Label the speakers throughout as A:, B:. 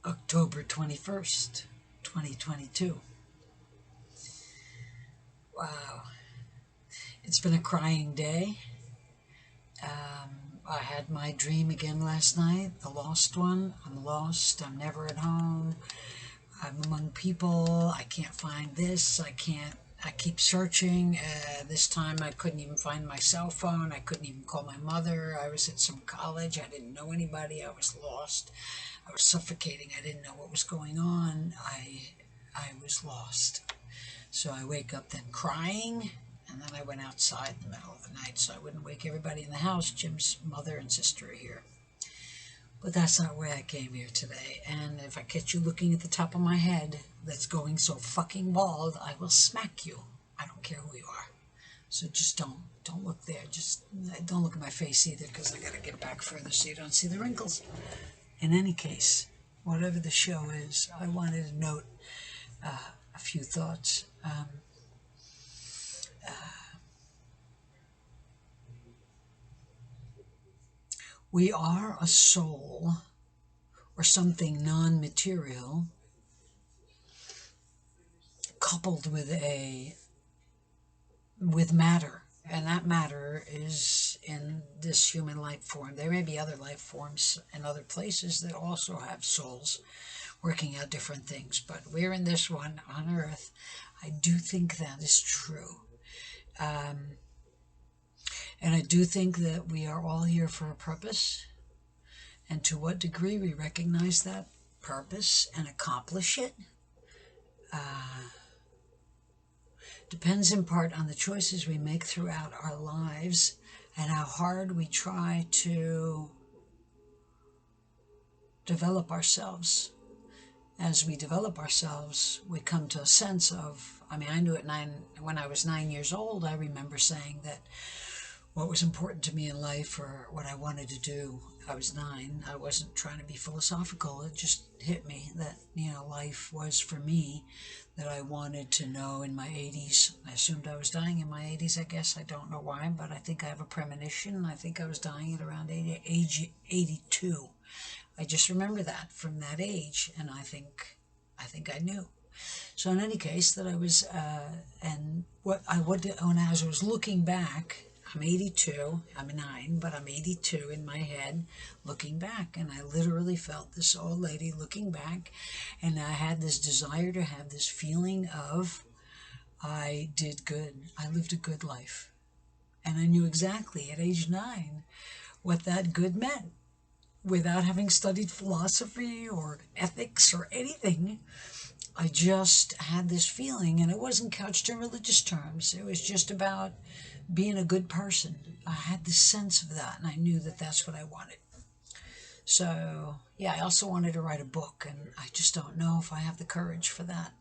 A: October 21st, 2022. Wow, it's been a crying day. I had my dream again last night, the lost one. I'm lost, I'm never at home, I'm among people, I can't find this, I keep searching. This time I couldn't even find my cell phone, I couldn't even call my mother, I was at some college, I didn't know anybody, I was lost, I was suffocating, I didn't know what was going on, I was lost. So I wake up then crying, and then I went outside in the middle of the night so I wouldn't wake everybody in the house. Jim's mother and sister are here. But that's not why I came here today. And if I catch you looking at the top of my head that's going so fucking bald, I will smack you. I don't care who you are. So just don't look there. Just don't look at my face either, because I gotta get back further so you don't see the wrinkles. In any case, whatever the show is, I wanted to note a few thoughts. We are a soul or something non-material coupled with matter, and that matter is in this human life form. There may be other life forms in other places that also have souls working out different things, but we're in this one on earth. I do think that is true. And I do think that we are all here for a purpose, and to what degree we recognize that purpose and accomplish it depends in part on the choices we make throughout our lives and how hard we try to develop ourselves. As we develop ourselves, we come to a sense of, I knew when I was 9 years old, I remember saying that what was important to me in life or what I wanted to do. I was 9. I wasn't trying to be philosophical. It just hit me that, life was for me, that I wanted to know in my 80s. I assumed I was dying in my 80s, I guess. I don't know why, but I think I have a premonition. I think I was dying at around age 82. I just remember that from that age, and I think I knew. So in any case, that I was, and what I would, when as I was looking back, I'm 82, I'm 9, but I'm 82 in my head looking back. And I literally felt this old lady looking back, and I had this desire to have this feeling of, I did good, I lived a good life. And I knew exactly at age 9 what that good meant. Without having studied philosophy or ethics or anything, I just had this feeling, and it wasn't couched in religious terms. It was just about being a good person. I had this sense of that, and I knew that that's what I wanted. So, yeah, I also wanted to write a book, and I just don't know if I have the courage for that,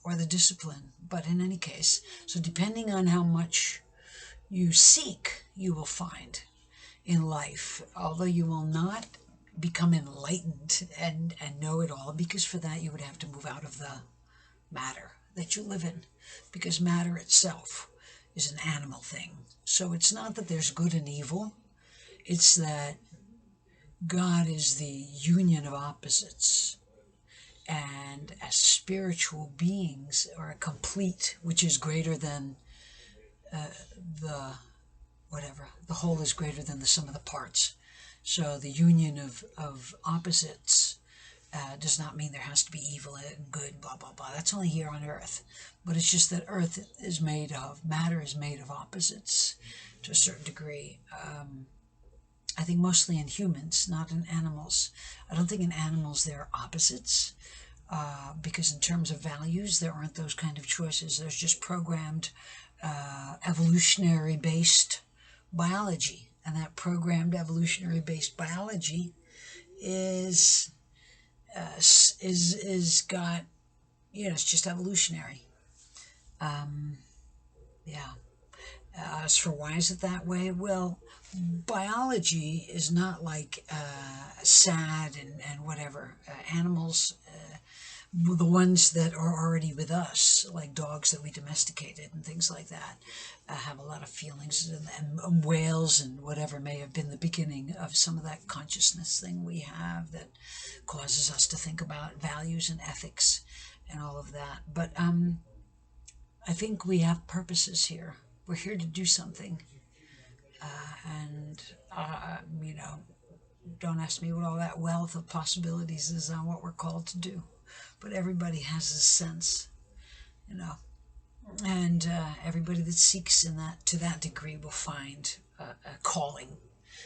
A: or the discipline. But in any case, so depending on how much you seek, you will find in life, although you will not become enlightened and know it all, because for that you would have to move out of the matter that you live in, because matter itself is an animal thing. So it's not that there's good and evil, it's that God is the union of opposites, and as spiritual beings are a complete, which is greater than the whatever, the whole is greater than the sum of the parts. So the union of opposites does not mean there has to be evil and good, blah, blah, blah. That's only here on Earth. But it's just that Earth is made of, matter is made of opposites to a certain degree. I think mostly in humans, not in animals. I don't think in animals there are opposites, because in terms of values, there aren't those kind of choices. There's just programmed, evolutionary-based biology, and that programmed evolutionary-based biology is got, it's just evolutionary. Yeah. As for why is it that way? Well, biology is not like sad and whatever. Animals, the ones that are already with us, like dogs that we domesticated and things like that, have a lot of feelings, and whales and whatever may have been the beginning of some of that consciousness thing we have that causes us to think about values and ethics and all of that. But I think we have purposes here. We're here to do something. And, don't ask me what all that wealth of possibilities is on what we're called to do. But everybody has a sense, you know. And everybody that seeks in that to that degree will find a calling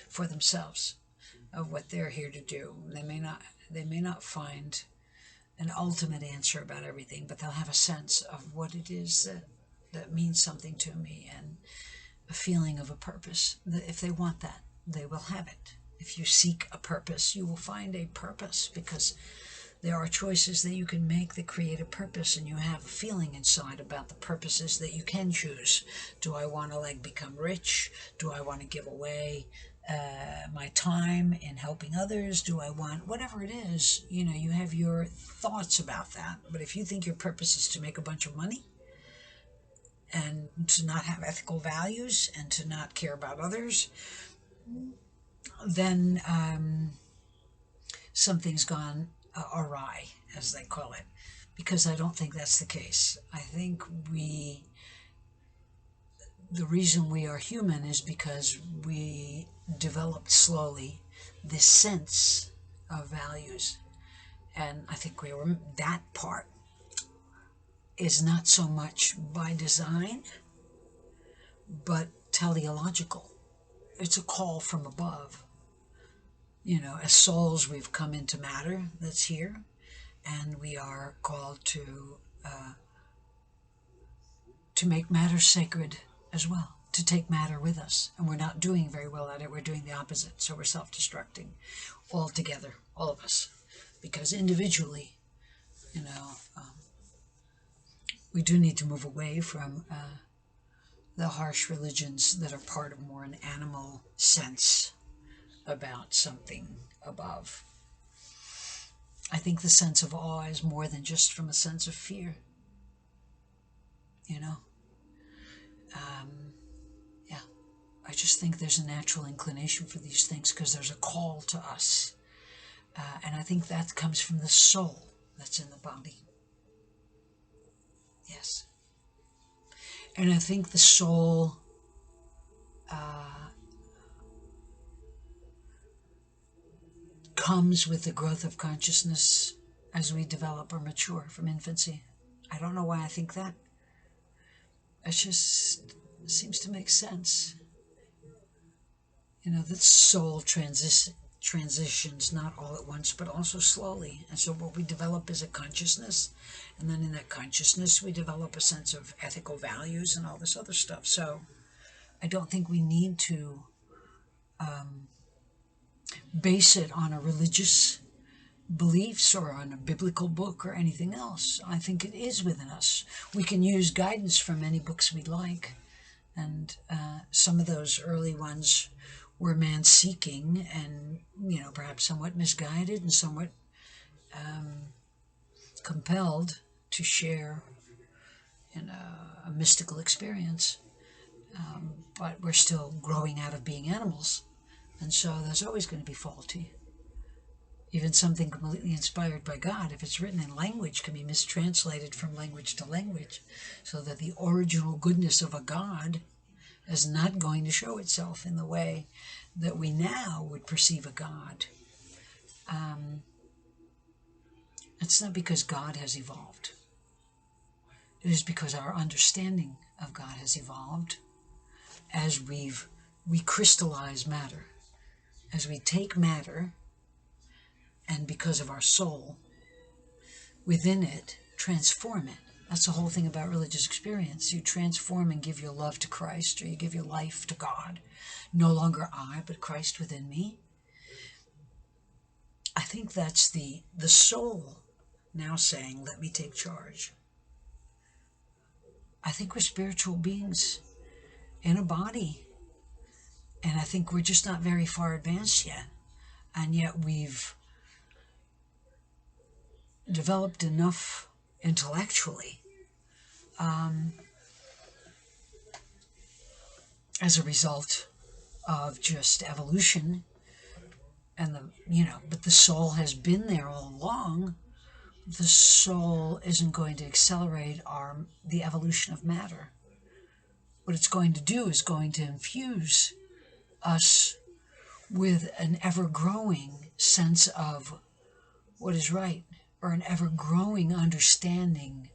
A: for themselves of what they're here to do. They may not find an ultimate answer about everything, but they'll have a sense of what it is that means something to me, and a feeling of a purpose. If they want that, they will have it. If you seek a purpose, you will find a purpose, because there are choices that you can make that create a purpose, and you have a feeling inside about the purposes that you can choose. Do I want to become rich? Do I want to give away my time in helping others? Do I want whatever it is? You have your thoughts about that. But if you think your purpose is to make a bunch of money and to not have ethical values and to not care about others, then something's gone awry, as they call it, because I don't think that's the case. I think the reason we are human is because we developed slowly this sense of values. And I think that part is not so much by design, but teleological. It's a call from above. As souls, we've come into matter that's here, and we are called to make matter sacred as well, to take matter with us. And we're not doing very well at it. We're doing the opposite. So we're self-destructing all together, all of us, because individually, we do need to move away from the harsh religions that are part of more an animal sense about something above. I think the sense of awe is more than just from a sense of fear. Yeah, I just think there's a natural inclination for these things because there's a call to us. And I think that comes from the soul that's in the body. Yes. And I think the soul comes with the growth of consciousness as we develop or mature from infancy. I don't know why I think that. It just seems to make sense. That soul transitions not all at once, but also slowly. And so what we develop is a consciousness, and then in that consciousness we develop a sense of ethical values and all this other stuff. So I don't think we need to base it on a religious beliefs or on a biblical book or anything else. I think it is within us. We can use guidance from any books we like, and some of those early ones were man-seeking and, perhaps somewhat misguided and somewhat compelled to share in a mystical experience. But we're still growing out of being animals, and so that's always going to be faulty. Even something completely inspired by God, if it's written in language, can be mistranslated from language to language, so that the original goodness of a God is not going to show itself in the way that we now would perceive a God. It's not because God has evolved. It is because our understanding of God has evolved as we crystallize matter. As we take matter, and because of our soul, within it, transform it. That's the whole thing about religious experience. You transform and give your love to Christ, or you give your life to God. No longer I, but Christ within me. I think that's the soul now saying, let me take charge. I think we're spiritual beings in a body, and I think we're just not very far advanced yet. And yet we've developed enough intellectually as a result of just evolution and but the soul has been there all along. The soul isn't going to accelerate the evolution of matter. What it's going to do is going to infuse us with an ever-growing sense of what is right, or an ever-growing understanding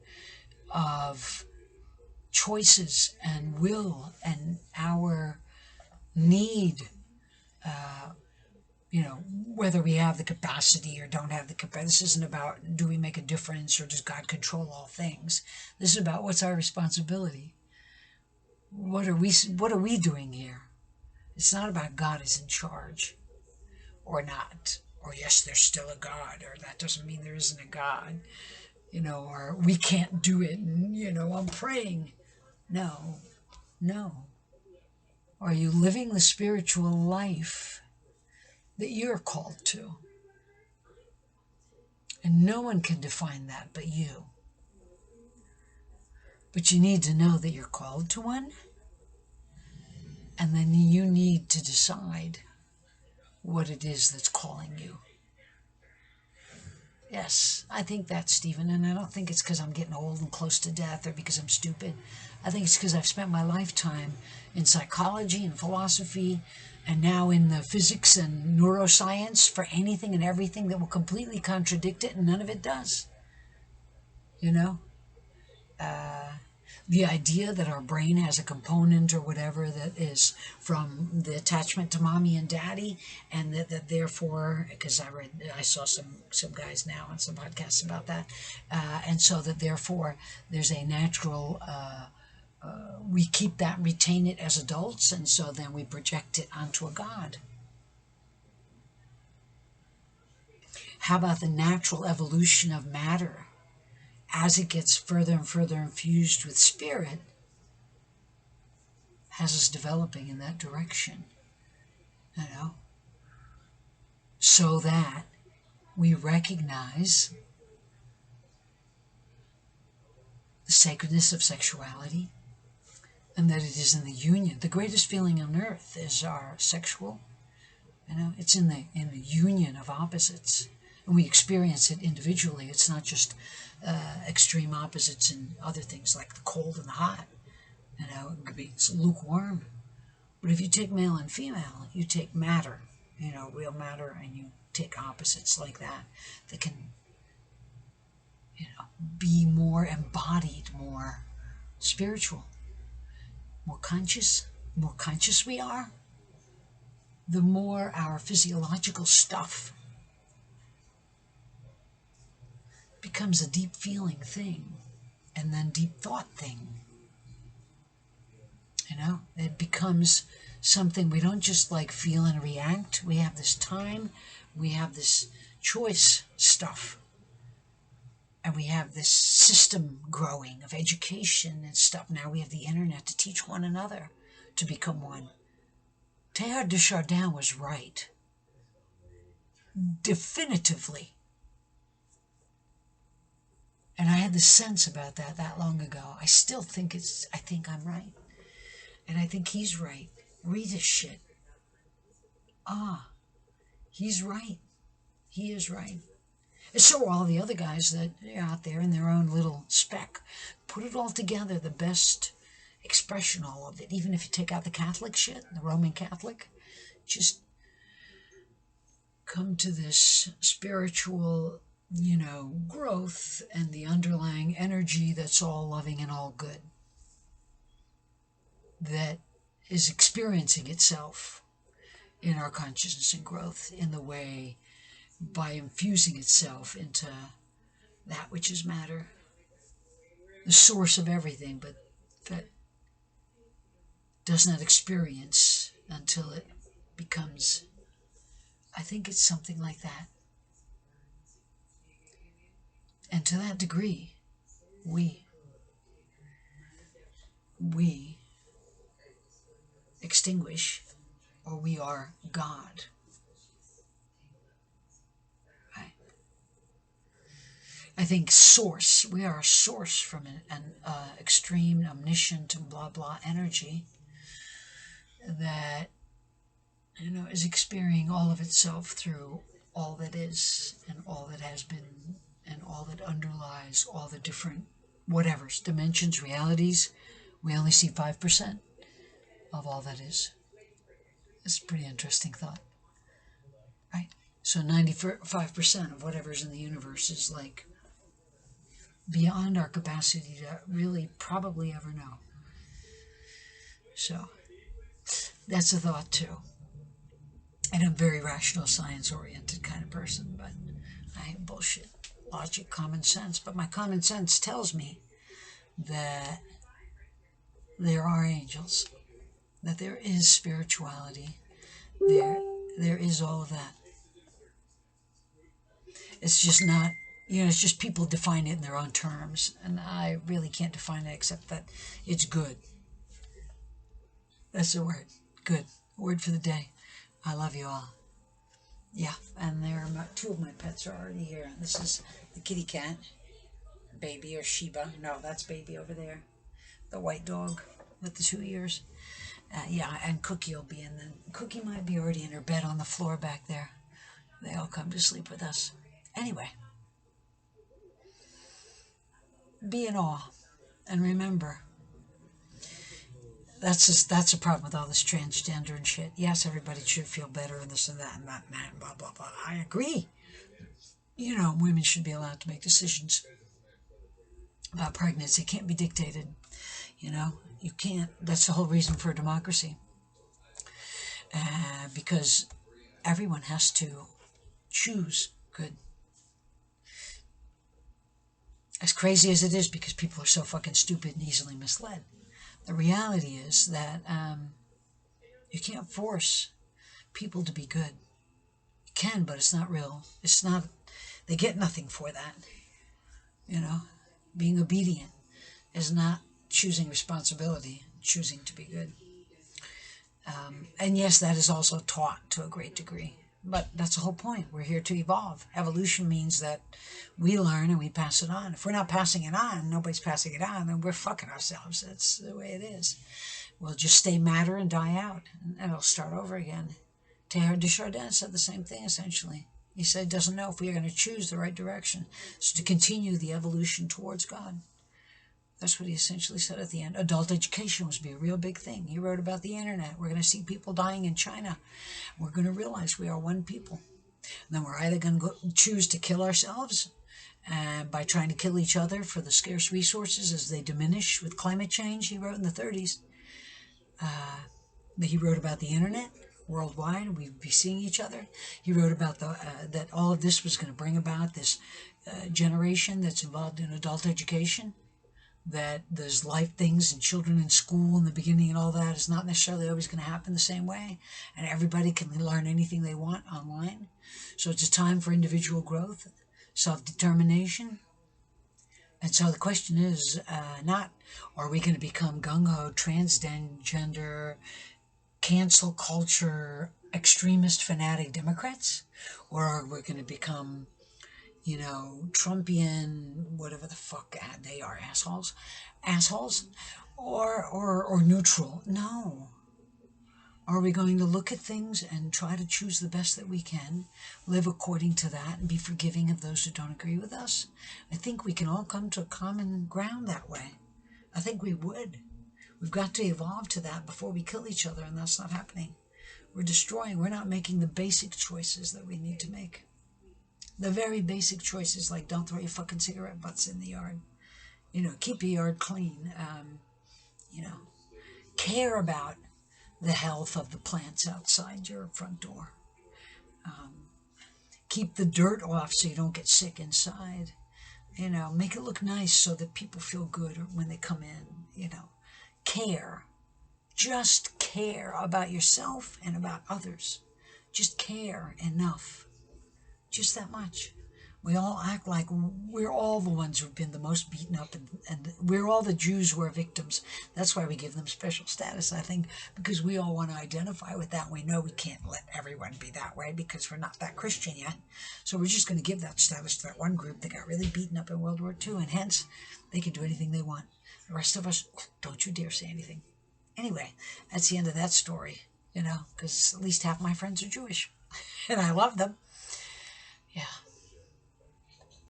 A: of choices and will and our need, whether we have the capacity or don't have the capacity. This isn't about do we make a difference or does God control all things. This is about what's our responsibility. What are we doing here? It's not about God is in charge or not, or yes, there's still a God, or that doesn't mean there isn't a God, or we can't do it, and, I'm praying. No, no. Are you living the spiritual life that you're called to? And no one can define that but you. But you need to know that you're called to one, and then you need to decide what it is that's calling you. Yes, I think that, Stephen, and I don't think it's because I'm getting old and close to death or because I'm stupid. I think it's because I've spent my lifetime in psychology and philosophy and now in the physics and neuroscience for anything and everything that will completely contradict it, and none of it does. The idea that our brain has a component or whatever that is from the attachment to mommy and daddy, and that therefore, because I saw some guys now on some podcasts about that, and so that therefore there's a natural, we keep that, retain it as adults, and so then we project it onto a God. How about the natural evolution of matter? As it gets further and further infused with spirit, has us developing in that direction, so that we recognize the sacredness of sexuality, and that it is in the union. The greatest feeling on earth is our sexual. It's in the union of opposites, and we experience it individually. It's not just extreme opposites in other things like the cold and the hot. It could be lukewarm. But if you take male and female, you take matter, real matter, and you take opposites like that can, be more embodied, more spiritual, more conscious we are, the more our physiological stuff becomes a deep feeling thing, and then deep thought thing. It becomes something we don't just feel and react. We have this time, we have this choice stuff, and we have this system growing of education and stuff. Now we have the internet to teach one another to become one. Teilhard de Chardin was right. Definitively. And I had the sense about that long ago. I still think I think I'm right. And I think he's right. Read his shit. He's right. He is right. And so are all the other guys that are out there in their own little speck. Put it all together, the best expression, all of it. Even if you take out the Catholic shit, the Roman Catholic, just come to this spiritual, growth and the underlying energy that's all loving and all good, that is experiencing itself in our consciousness and growth in the way by infusing itself into that which is matter, the source of everything, but that does not experience until it becomes, I think it's something like that. And to that degree, we extinguish, or we are God. Right? I think source. We are a source from an extreme, omniscient, and blah blah energy that is experiencing all of itself through all that is and all that has been and all that underlies all the different whatevers, dimensions, realities. We only see 5% of all that is. It's a pretty interesting thought, right? So 95% of whatever's in the universe is like beyond our capacity to really probably ever know. So that's a thought too. And I'm a very rational, science-oriented kind of person, but I ain't bullshit. Logic, common sense. But my common sense tells me that there are angels, that there is spirituality, there is all of that. It's just not, it's just people define it in their own terms, and I really can't define it except that it's good. That's the word, good. Word for the day. I love you all. Yeah, and two of my pets are already here. This is the kitty cat, Baby or Sheba. No, that's Baby over there. The white dog with the 2 ears. Yeah, and Cookie will be in the... Cookie might be already in her bed on the floor back there. They all come to sleep with us. Anyway, be in awe. And remember, that's a problem with all this transgender and shit. Yes, everybody should feel better and this and that and that and blah, blah, blah. I agree. Women should be allowed to make decisions about pregnancy. It can't be dictated. You can't. That's the whole reason for a democracy. Because everyone has to choose good. As crazy as it is, because people are so fucking stupid and easily misled. The reality is that you can't force people to be good. You can, but it's not real. It's not. They get nothing for that. Being obedient is not choosing responsibility, choosing to be good. And yes, that is also taught to a great degree. But that's the whole point. We're here to evolve. Evolution means that we learn and we pass it on. If we're not passing it on, nobody's passing it on, then we're fucking ourselves. That's the way it is. We'll just stay matter and die out, and it'll start over again. Teilhard de Chardin said the same thing, essentially. He said he doesn't know if we are going to choose the right direction. So to continue the evolution towards God. That's what he essentially said at the end. Adult education was be a real big thing. He wrote about the internet. We're going to see people dying in China. We're going to realize we are one people. And then we're either going to choose to kill ourselves by trying to kill each other for the scarce resources as they diminish with climate change, he wrote in the 30s. He wrote about the internet worldwide. We'd be seeing each other. He wrote about that all of this was going to bring about this generation that's involved in adult education. That there's life things and children in school in the beginning and all that is not necessarily always going to happen the same way, and everybody can learn anything they want online. So it's a time for individual growth, self-determination. And so the question is not, are we going to become gung-ho, transgender, cancel culture, extremist, fanatic Democrats? Or are we going to become Trumpian, whatever the fuck they are, assholes, or neutral? No. Are we going to look at things and try to choose the best that we can, live according to that, and be forgiving of those who don't agree with us? I think we can all come to a common ground that way. I think we would. We've got to evolve to that before we kill each other, and that's not happening. We're not making the basic choices that we need to make. The very basic choices, like don't throw your fucking cigarette butts in the yard. Keep your yard clean. Care about the health of the plants outside your front door. Keep the dirt off so you don't get sick inside. Make it look nice so that people feel good when they come in. Care. Just care about yourself and about others. Just care enough. Just that much. We all act like we're all the ones who've been the most beaten up, and we're all the Jews who are victims. That's why we give them special status, I think, because we all want to identify with that. We know we can't let everyone be that way because we're not that Christian yet. So we're just going to give that status to that one group that got really beaten up in World War II, and hence they can do anything they want. The rest of us, don't you dare say anything. Anyway, that's the end of that story, because at least half my friends are Jewish, and I love them.